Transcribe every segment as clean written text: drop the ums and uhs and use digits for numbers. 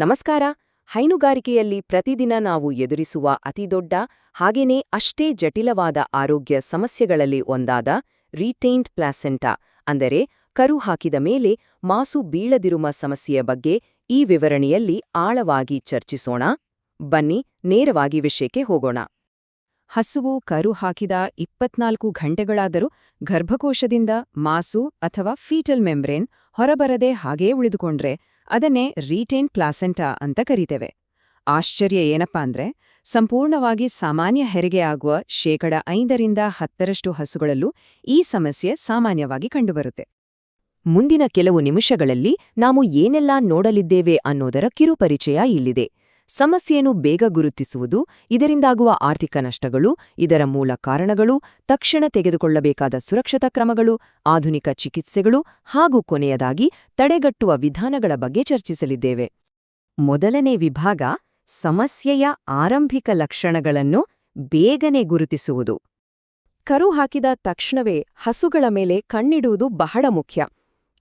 ನಮಸ್ಕಾರ. ಹೈನುಗಾರಿಕೆಯಲ್ಲಿ ಪ್ರತಿದಿನ ನಾವು ಎದುರಿಸುವ ಅತಿದೊಡ್ಡ ಹಾಗೇನೇ ಅಷ್ಟೇ ಜಟಿಲವಾದ ಆರೋಗ್ಯ ಸಮಸ್ಯೆಗಳಲ್ಲಿ ಒಂದಾದ ರೀಟೈನ್ಡ್ ಪ್ಲಾಸೆಂಟಾ ಅಂದರೆ ಕರು ಹಾಕಿದ ಮೇಲೆ ಮಾಸು ಬೀಳದಿರುವ ಸಮಸ್ಯೆಯ ಬಗ್ಗೆ ಈ ವಿವರಣೆಯಲ್ಲಿ ಆಳವಾಗಿ ಚರ್ಚಿಸೋಣ. ಬನ್ನಿ ನೇರವಾಗಿ ವಿಷಯಕ್ಕೆ ಹೋಗೋಣ. ಹಸುವು ಕರು ಹಾಕಿದ 24 ಗಂಟೆಗಳಾದರೂ ಗರ್ಭಕೋಶದಿಂದ ಮಾಸು ಅಥವಾ ಫೀಟಲ್ ಮೆಂಬ್ರೇನ್ ಹೊರಬರದೆ ಹಾಗೇ ಉಳಿದುಕೊಂಡ್ರೆ ಅದನ್ನೇ ರೀಟೈನ್ಡ್ ಪ್ಲಾಸೆಂಟಾ ಅಂತ ಕರೀತೇವೆ. ಆಶ್ಚರ್ಯ ಏನಪ್ಪಾ ಅಂದ್ರೆ ಸಂಪೂರ್ಣವಾಗಿ ಸಾಮಾನ್ಯ ಹೆರಿಗೆ ಆಗುವ 5% 10% ಹಸುಗಳಲ್ಲೂ ಈ ಸಮಸ್ಯೆ ಸಾಮಾನ್ಯವಾಗಿ ಕಂಡುಬರುತ್ತೆ. ಮುಂದಿನ ಕೆಲವು ನಿಮಿಷಗಳಲ್ಲಿ ನಾವು ಏನೆಲ್ಲಾ ನೋಡಲಿದ್ದೇವೆ ಅನ್ನೋದರ ಕಿರುಪರಿಚಯ ಇಲ್ಲಿದೆ. ಸಮಸ್ಯೆಯನ್ನು ಬೇಗ ಗುರುತಿಸುವುದು, ಇದರಿಂದಾಗುವ ಆರ್ಥಿಕ ನಷ್ಟಗಳು, ಇದರ ಮೂಲ ಕಾರಣಗಳು, ತಕ್ಷಣ ತೆಗೆದುಕೊಳ್ಳಬೇಕಾದ ಸುರಕ್ಷತಾ ಕ್ರಮಗಳು, ಆಧುನಿಕ ಚಿಕಿತ್ಸೆಗಳು ಹಾಗೂ ಕೊನೆಯದಾಗಿ ತಡೆಗಟ್ಟುವ ವಿಧಾನಗಳ ಬಗ್ಗೆ ಚರ್ಚಿಸಲಿದ್ದೇವೆ. ಮೊದಲನೇ ವಿಭಾಗ ಸಮಸ್ಯೆಯ ಆರಂಭಿಕ ಲಕ್ಷಣಗಳನ್ನು ಬೇಗನೆ ಗುರುತಿಸುವುದು. ಕರು ಹಾಕಿದ ತಕ್ಷಣವೇ ಹಸುಗಳ ಮೇಲೆ ಕಣ್ಣಿಡುವುದು ಬಹಳ ಮುಖ್ಯ.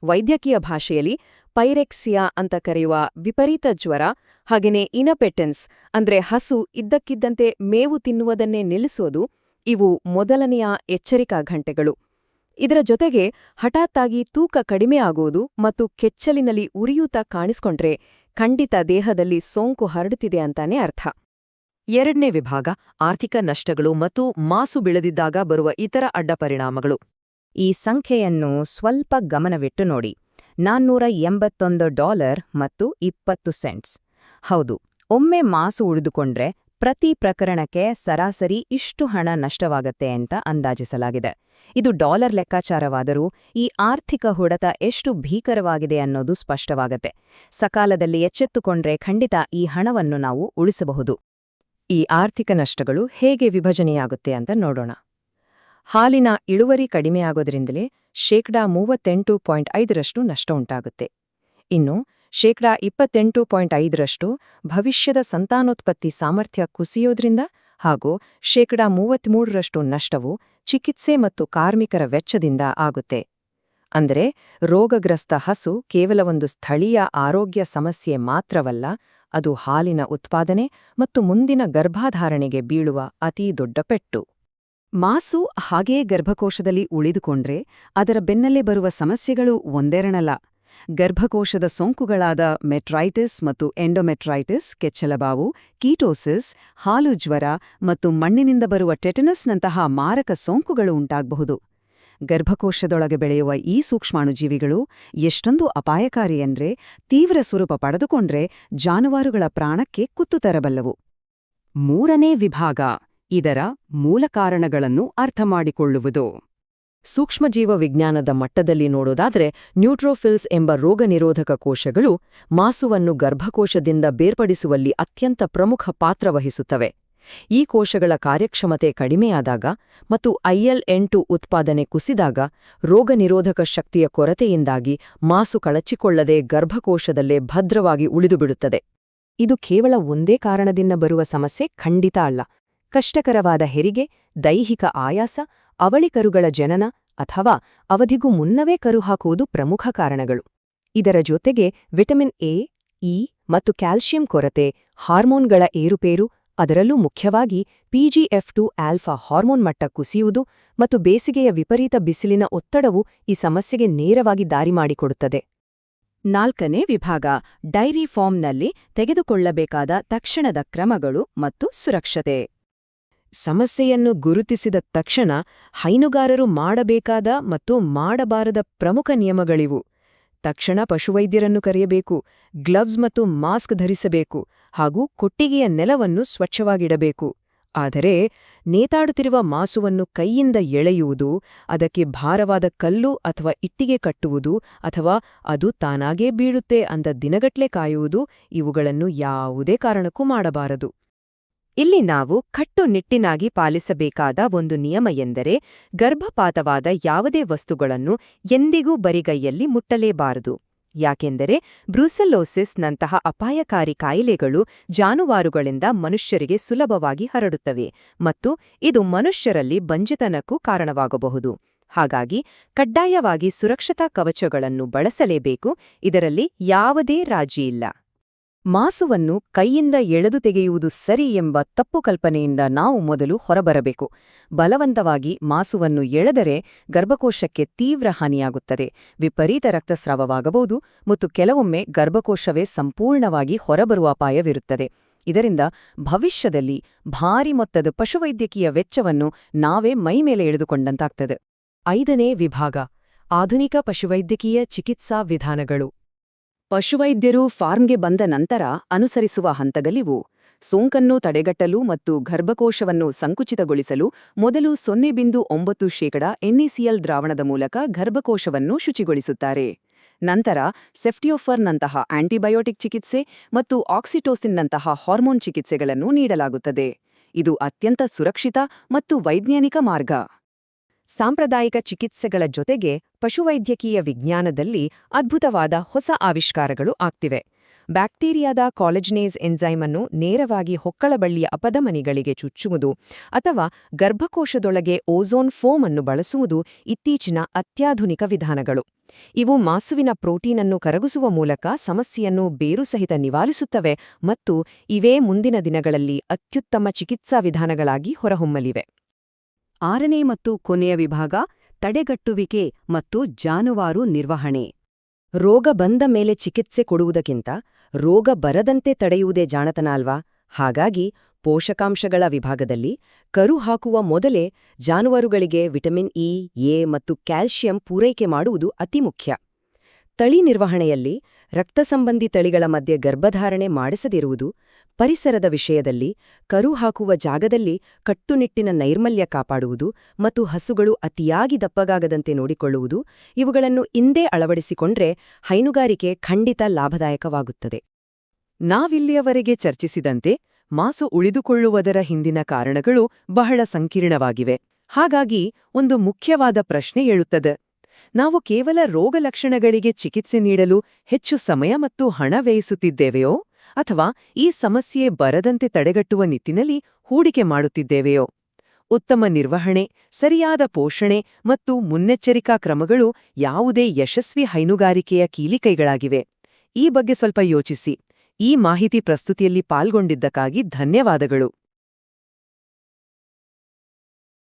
ವೈದ್ಯಕೀಯ ಭಾಷೆಯಲ್ಲಿ ಪೈರೆಕ್ಸಿಯಾ ಅಂತ ಕರೆಯುವ ವಿಪರೀತ ಜ್ವರ, ಹಾಗೆಯೇ ಇನಪೆಟೆನ್ಸ್ ಅಂದ್ರೆ ಹಸು ಇದ್ದಕ್ಕಿದ್ದಂತೆ ಮೇವು ತಿನ್ನುವುದನ್ನೇ ನಿಲ್ಲಿಸೋದು, ಇವು ಮೊದಲನೆಯ ಎಚ್ಚರಿಕಾ ಘಂಟೆಗಳು. ಇದರ ಜೊತೆಗೆ ಹಠಾತ್ತಾಗಿ ತೂಕ ಕಡಿಮೆ ಆಗುವುದು ಮತ್ತು ಕೆಚ್ಚಲಿನಲ್ಲಿ ಉರಿಯೂತ ಕಾಣಿಸ್ಕೊಂಡ್ರೆ ಖಂಡಿತ ದೇಹದಲ್ಲಿ ಸೋಂಕು ಹರಡುತ್ತಿದೆ ಅಂತಾನೆ ಅರ್ಥ. ಎರಡನೇ ವಿಭಾಗ ಆರ್ಥಿಕ ನಷ್ಟಗಳು ಮತ್ತು ಮಾಸು ಬೆಳೆದಿದ್ದಾಗ ಬರುವ ಇತರ ಅಡ್ಡಪರಿಣಾಮಗಳು. ಈ ಸಂಖ್ಯೆಯನ್ನು ಸ್ವಲ್ಪ ಗಮನವಿಟ್ಟು ನೋಡಿ. $481 ಮತ್ತು 20 ಸೆಂಟ್ಸ್. ಹೌದು, ಒಮ್ಮೆ ಮಾಸು ಉಳಿದುಕೊಂಡ್ರೆ ಪ್ರತಿ ಪ್ರಕರಣಕ್ಕೆ ಸರಾಸರಿ ಇಷ್ಟು ಹಣ ನಷ್ಟವಾಗತ್ತೆ ಅಂತ ಅಂದಾಜಿಸಲಾಗಿದೆ. ಇದು ಡಾಲರ್ ಲೆಕ್ಕಾಚಾರವಾದರೂ ಈ ಆರ್ಥಿಕ ಹೊಡೆತ ಎಷ್ಟು ಭೀಕರವಾಗಿದೆ ಅನ್ನೋದು ಸ್ಪಷ್ಟವಾಗತ್ತೆ. ಸಕಾಲದಲ್ಲಿ ಎಚ್ಚೆತ್ತುಕೊಂಡ್ರೆ ಖಂಡಿತ ಈ ಹಣವನ್ನು ನಾವು ಉಳಿಸಬಹುದು. ಈ ಆರ್ಥಿಕ ನಷ್ಟಗಳು ಹೇಗೆ ವಿಭಜನೆಯಾಗುತ್ತೆ ಅಂತ ನೋಡೋಣ. ಹಾಲಿನ ಇಳುವರಿ ಕಡಿಮೆಯಾಗೋದ್ರಿಂದಲೇ 38.5% ನಷ್ಟ ಉಂಟಾಗುತ್ತೆ. ಇನ್ನು 28.5% ಭವಿಷ್ಯದ ಸಂತಾನೋತ್ಪತ್ತಿ ಸಾಮರ್ಥ್ಯ ಕುಸಿಯೋದ್ರಿಂದ ಹಾಗೂ 33% ನಷ್ಟವು ಚಿಕಿತ್ಸೆ ಮತ್ತು ಕಾರ್ಮಿಕರ ವೆಚ್ಚದಿಂದ ಆಗುತ್ತೆ. ಅಂದರೆ ರೋಗಗ್ರಸ್ತ ಹಸು ಕೇವಲ ಒಂದು ಸ್ಥಳೀಯ ಆರೋಗ್ಯ ಸಮಸ್ಯೆ ಮಾತ್ರವಲ್ಲ, ಅದು ಹಾಲಿನ ಉತ್ಪಾದನೆ ಮತ್ತು ಮುಂದಿನ ಗರ್ಭಧಾರಣೆಗೆ ಬೀಳುವ ಅತೀ ದೊಡ್ಡ ಪೆಟ್ಟು. ಮಾಸು ಹಾಗೇ ಗರ್ಭಕೋಶದಲ್ಲಿ ಉಳಿದುಕೊಂಡ್ರೆ ಅದರ ಬೆನ್ನಲ್ಲೇ ಬರುವ ಸಮಸ್ಯೆಗಳು ಒಂದೆರಡಲ್ಲ. ಗರ್ಭಕೋಶದ ಸೋಂಕುಗಳಾದ ಮೆಟ್ರೈಟಿಸ್ ಮತ್ತು ಎಂಡೋಮೆಟ್ರೈಟಿಸ್, ಕೆಚ್ಚಲಬಾವು, ಕೀಟೋಸಿಸ್, ಹಾಲು ಜ್ವರ ಮತ್ತು ಮಣ್ಣಿನಿಂದ ಬರುವ ಟೆಟನಸ್ನಂತಹ ಮಾರಕ ಸೋಂಕುಗಳು ಉಂಟಾಗಬಹುದು. ಗರ್ಭಕೋಶದೊಳಗೆ ಬೆಳೆಯುವ ಈ ಸೂಕ್ಷ್ಮಾಣುಜೀವಿಗಳು ಎಷ್ಟೊಂದು ಅಪಾಯಕಾರಿ ಅಂದ್ರೆ ತೀವ್ರ ಸ್ವರೂಪ ಪಡೆದುಕೊಂಡ್ರೆ ಜಾನುವಾರುಗಳ ಪ್ರಾಣಕ್ಕೆ ಕುತ್ತು ತರಬಲ್ಲವು. ಮೂರನೇ ವಿಭಾಗ ಇದರ ಮೂಲ ಕಾರಣಗಳನ್ನು ಅರ್ಥಮಾಡಿಕೊಳ್ಳುವುದು. ಸೂಕ್ಷ್ಮಜೀವ ವಿಜ್ಞಾನದ ಮಟ್ಟದಲ್ಲಿ ನೋಡೋದಾದ್ರೆ ನ್ಯೂಟ್ರೋಫಿಲ್ಸ್ ಎಂಬ ರೋಗನಿರೋಧಕ ಕೋಶಗಳು ಮಾಸುವನ್ನು ಗರ್ಭಕೋಶದಿಂದ ಬೇರ್ಪಡಿಸುವಲ್ಲಿ ಅತ್ಯಂತ ಪ್ರಮುಖ ಪಾತ್ರ ವಹಿಸುತ್ತವೆ. ಈ ಕೋಶಗಳ ಕಾರ್ಯಕ್ಷಮತೆ ಕಡಿಮೆಯಾದಾಗ ಮತ್ತು IL-8 ಉತ್ಪಾದನೆ ಕುಸಿದಾಗ ರೋಗನಿರೋಧಕ ಶಕ್ತಿಯ ಕೊರತೆಯಿಂದಾಗಿ ಮಾಸು ಕಳಚಿಕೊಳ್ಳದೆ ಗರ್ಭಕೋಶದಲ್ಲೇ ಭದ್ರವಾಗಿ ಉಳಿದುಬಿಡುತ್ತದೆ. ಇದು ಕೇವಲ ಒಂದೇ ಕಾರಣದಿಂದ ಬರುವ ಸಮಸ್ಯೆ ಖಂಡಿತ ಅಲ್ಲ. ಕಷ್ಟಕರವಾದ ಹೆರಿಗೆ, ದೈಹಿಕ ಆಯಾಸ, ಅವಳಿಕರುಗಳ ಜನನ ಅಥವಾ ಅವಧಿಗೂ ಮುನ್ನವೇ ಕರು ಹಾಕುವುದು ಪ್ರಮುಖ ಕಾರಣಗಳು. ಇದರ ಜೊತೆಗೆ ವಿಟಮಿನ್ ಎ, ಇ ಮತ್ತು ಕ್ಯಾಲ್ಸಿಯಂ ಕೊರತೆ, ಹಾರ್ಮೋನ್ಗಳ ಏರುಪೇರು, ಅದರಲ್ಲೂ ಮುಖ್ಯವಾಗಿ PGF2 ಆಲ್ಫಾ ಹಾರ್ಮೋನ್ ಮಟ್ಟ ಕುಸಿಯುವುದು ಮತ್ತು ಬೇಸಿಗೆಯ ವಿಪರೀತ ಬಿಸಿಲಿನ ಒತ್ತಡವು ಈ ಸಮಸ್ಯೆಗೆ ನೇರವಾಗಿ ದಾರಿ ಮಾಡಿಕೊಡುತ್ತದೆ. ನಾಲ್ಕನೇ ವಿಭಾಗ ಡೈರಿ ಫಾರ್ಮ್ನಲ್ಲಿ ತೆಗೆದುಕೊಳ್ಳಬೇಕಾದ ತಕ್ಷಣದ ಕ್ರಮಗಳು ಮತ್ತು ಸುರಕ್ಷತೆ. ಸಮಸ್ಯೆಯನ್ನು ಗುರುತಿಸಿದ ತಕ್ಷಣ ಹೈನುಗಾರರು ಮಾಡಬೇಕಾದ ಮತ್ತು ಮಾಡಬಾರದ ಪ್ರಮುಖ ನಿಯಮಗಳಿವು. ತಕ್ಷಣ ಪಶುವೈದ್ಯರನ್ನು ಕರೆಯಬೇಕು, ಗ್ಲವ್ಸ್ ಮತ್ತು ಮಾಸ್ಕ್ ಧರಿಸಬೇಕು ಹಾಗೂ ಕೊಟ್ಟಿಗೆಯ ನೆಲವನ್ನು ಸ್ವಚ್ಛವಾಗಿಡಬೇಕು. ಆದರೆ ನೇತಾಡುತ್ತಿರುವ ಮಾಸುವನ್ನು ಕೈಯಿಂದ ಎಳೆಯುವುದು, ಅದಕ್ಕೆ ಭಾರವಾದ ಕಲ್ಲು ಅಥವಾ ಇಟ್ಟಿಗೆ ಕಟ್ಟುವುದು ಅಥವಾ ಅದು ತಾನಾಗೇ ಬೀಳುತ್ತೆ ಅಂತ ದಿನಗಟ್ಲೆ ಕಾಯುವುದು, ಇವುಗಳನ್ನು ಯಾವುದೇ ಕಾರಣಕ್ಕೂ ಮಾಡಬಾರದು. ಇಲ್ಲಿ ನಾವು ಕಟ್ಟುನಿಟ್ಟಿನಾಗಿ ಪಾಲಿಸಬೇಕಾದ ಒಂದು ನಿಯಮ ಎಂದರೆ ಗರ್ಭಪಾತವಾದ ಯಾವುದೇ ವಸ್ತುಗಳನ್ನು ಎಂದಿಗೂ ಬರಿಗೈಯಲ್ಲಿ ಮುಟ್ಟಲೇಬಾರದು. ಯಾಕೆಂದರೆ ಬ್ರೂಸೆಲ್ಲೋಸಿಸ್ನಂತಹ ಅಪಾಯಕಾರಿ ಕಾಯಿಲೆಗಳು ಜಾನುವಾರುಗಳಿಂದ ಮನುಷ್ಯರಿಗೆ ಸುಲಭವಾಗಿ ಹರಡುತ್ತವೆ ಮತ್ತು ಇದು ಮನುಷ್ಯರಲ್ಲಿ ಬಂಜೆತನಕ್ಕೂ ಕಾರಣವಾಗಬಹುದು. ಹಾಗಾಗಿ ಕಡ್ಡಾಯವಾಗಿ ಸುರಕ್ಷತಾ ಕವಚಗಳನ್ನು ಬಳಸಲೇಬೇಕು. ಇದರಲ್ಲಿ ಯಾವುದೇ ರಾಜಿಯಿಲ್ಲ. ಮಾಸುವನ್ನು ಕೈಯಿಂದ ಎಳೆದು ತೆಗೆಯುವುದು ಸರಿ ಎಂಬ ತಪ್ಪು ಕಲ್ಪನೆಯಿಂದ ನಾವು ಮೊದಲು ಹೊರಬರಬೇಕು. ಬಲವಂತವಾಗಿ ಮಾಸುವನ್ನು ಎಳೆದರೆ ಗರ್ಭಕೋಶಕ್ಕೆ ತೀವ್ರ ಹಾನಿಯಾಗುತ್ತದೆ, ವಿಪರೀತ ರಕ್ತಸ್ರಾವವಾಗಬಹುದು ಮತ್ತು ಕೆಲವೊಮ್ಮೆ ಗರ್ಭಕೋಶವೇ ಸಂಪೂರ್ಣವಾಗಿ ಹೊರಬರುವ ಅಪಾಯವಿರುತ್ತದೆ. ಇದರಿಂದ ಭವಿಷ್ಯದಲ್ಲಿ ಭಾರಿ ಮೊತ್ತದ ಪಶುವೈದ್ಯಕೀಯ ವೆಚ್ಚವನ್ನು ನಾವೇ ಮೈಮೇಲೆ ಎಳೆದುಕೊಂಡಂತಾಗ್ತದೆ. 5ನೇ ವಿಭಾಗ: ಆಧುನಿಕ ಪಶುವೈದ್ಯಕೀಯ ಚಿಕಿತ್ಸಾ ವಿಧಾನಗಳು. ಪಶುವೈದ್ಯರು ಫಾರ್ಮ್ಗೆ ಬಂದ ನಂತರ ಅನುಸರಿಸುವ ಹಂತಗಳಿವು. ಸೋಂಕನ್ನು ತಡೆಗಟ್ಟಲು ಮತ್ತು ಗರ್ಭಕೋಶವನ್ನು ಸಂಕುಚಿತಗೊಳಿಸಲು ಮೊದಲು 0.9% NaCl ದ್ರಾವಣದ ಮೂಲಕ ಗರ್ಭಕೋಶವನ್ನು ಶುಚಿಗೊಳಿಸುತ್ತಾರೆ. ನಂತರ ಸೆಫ್ಟಿಯೋಫರ್ನಂತಹ ಆಂಟಿಬಯೋಟಿಕ್ ಚಿಕಿತ್ಸೆ ಮತ್ತು ಆಕ್ಸಿಟೋಸಿನ್ನಂತಹ ಹಾರ್ಮೋನ್ ಚಿಕಿತ್ಸೆಗಳನ್ನು ನೀಡಲಾಗುತ್ತದೆ. ಇದು ಅತ್ಯಂತ ಸುರಕ್ಷಿತ ಮತ್ತು ವೈಜ್ಞಾನಿಕ ಮಾರ್ಗ. ಸಾಂಪ್ರದಾಯಿಕ ಚಿಕಿತ್ಸೆಗಳ ಜೊತೆಗೆ ಪಶುವೈದ್ಯಕೀಯ ವಿಜ್ಞಾನದಲ್ಲಿ ಅದ್ಭುತವಾದ ಹೊಸ ಆವಿಷ್ಕಾರಗಳು ಆಗ್ತಿವೆ. ಬ್ಯಾಕ್ಟೀರಿಯಾದ ಕಾಲೇಜ್ನೇಸ್ ಎನ್ಸೈಮ್ ಅನ್ನು ನೇರವಾಗಿ ಹೊಕ್ಕಳಬಳ್ಳಿಯ ಅಪಧಮನಿಗಳಿಗೆ ಚುಚ್ಚುವುದು ಅಥವಾ ಗರ್ಭಕೋಶದೊಳಗೆ ಓಝೋನ್ ಫೋಮ್ ಅನ್ನು ಬಳಸುವುದು ಇತ್ತೀಚಿನ ಅತ್ಯಾಧುನಿಕ ವಿಧಾನಗಳು. ಇವು ಮಾಸುವಿನ ಪ್ರೋಟೀನ್ ಅನ್ನು ಕರಗಿಸುವ ಮೂಲಕ ಸಮಸ್ಯೆಯನ್ನು ಬೇರುಸಹಿತ ನಿವಾರಿಸುತ್ತವೆ ಮತ್ತು ಇವೇ ಮುಂದಿನ ದಿನಗಳಲ್ಲಿ ಅತ್ಯುತ್ತಮ ಚಿಕಿತ್ಸಾ ವಿಧಾನಗಳಾಗಿ ಹೊರಹೊಮ್ಮಲಿವೆ. 6ನೇ ಮತ್ತು ಕೊನೆಯ ವಿಭಾಗ: ತಡೆಗಟ್ಟುವಿಕೆ ಮತ್ತು ಜಾನುವಾರು ನಿರ್ವಹಣೆ. ರೋಗ ಬಂದ ಮೇಲೆ ಚಿಕಿತ್ಸೆ ಕೊಡುವುದಕ್ಕಿಂತ ರೋಗ ಬರದಂತೆ ತಡೆಯುವುದೇ ಜಾಣತನ ಅಲ್ವಾ? ಹಾಗಾಗಿ ಪೋಷಕಾಂಶಗಳ ವಿಭಾಗದಲ್ಲಿ ಕರು ಹಾಕುವ ಮೊದಲೇ ಜಾನುವಾರುಗಳಿಗೆ ವಿಟಮಿನ್ ಇ, ಎ ಮತ್ತು ಕ್ಯಾಲ್ಸಿಯಂ ಪೂರೈಕೆ ಮಾಡುವುದು ಅತಿ ಮುಖ್ಯ. ತಳಿ ನಿರ್ವಹಣೆಯಲ್ಲಿ ರಕ್ತಸಂಬಂಧಿ ತಳಿಗಳ ಮಧ್ಯೆ ಗರ್ಭಧಾರಣೆ ಮಾಡಿಸದಿರುವುದು, ಪರಿಸರದ ವಿಷಯದಲ್ಲಿ ಕರು ಹಾಕುವ ಜಾಗದಲ್ಲಿ ಕಟ್ಟುನಿಟ್ಟಿನ ನೈರ್ಮಲ್ಯ ಕಾಪಾಡುವುದು ಮತ್ತು ಹಸುಗಳು ಅತಿಯಾಗಿ ದಪ್ಪಗಾಗದಂತೆ ನೋಡಿಕೊಳ್ಳುವುದು, ಇವುಗಳನ್ನು ಇಂದೇ ಅಳವಡಿಸಿಕೊಂಡ್ರೆ ಹೈನುಗಾರಿಕೆ ಖಂಡಿತ ಲಾಭದಾಯಕವಾಗುತ್ತದೆ. ನಾವಿಲ್ಲಿಯವರೆಗೆ ಚರ್ಚಿಸಿದಂತೆ ಮಾಸು ಉಳಿದುಕೊಳ್ಳುವುದರ ಹಿಂದಿನ ಕಾರಣಗಳು ಬಹಳ ಸಂಕೀರ್ಣವಾಗಿವೆ. ಹಾಗಾಗಿ ಒಂದು ಮುಖ್ಯವಾದ ಪ್ರಶ್ನೆ ಏಳುತ್ತದೆ: ನಾವು ಕೇವಲ ರೋಗಲಕ್ಷಣಗಳಿಗೆ ಚಿಕಿತ್ಸೆ ನೀಡಲು ಹೆಚ್ಚು ಸಮಯ ಮತ್ತು ಹಣ ವ್ಯಯಿಸುತ್ತಿದ್ದೇವೆಯೋ ಅಥವಾ ಈ ಸಮಸ್ಯೆ ಬರದಂತೆ ತಡೆಗಟ್ಟುವ ನಿಟ್ಟಿನಲ್ಲಿ ಹೂಡಿಕೆ ಮಾಡುತ್ತಿದ್ದೇವೆಯೋ? ಉತ್ತಮ ನಿರ್ವಹಣೆ, ಸರಿಯಾದ ಪೋಷಣೆ ಮತ್ತು ಮುನ್ನೆಚ್ಚರಿಕಾ ಕ್ರಮಗಳು ಯಾವುದೇ ಯಶಸ್ವಿ ಹೈನುಗಾರಿಕೆಯ ಕೀಲಿಕೈಗಳಾಗಿವೆ. ಈ ಬಗ್ಗೆ ಸ್ವಲ್ಪ ಯೋಚಿಸಿ. ಈ ಮಾಹಿತಿ ಪ್ರಸ್ತುತಿಯಲ್ಲಿ ಪಾಲ್ಗೊಂಡಿದ್ದಕ್ಕಾಗಿ ಧನ್ಯವಾದಗಳು.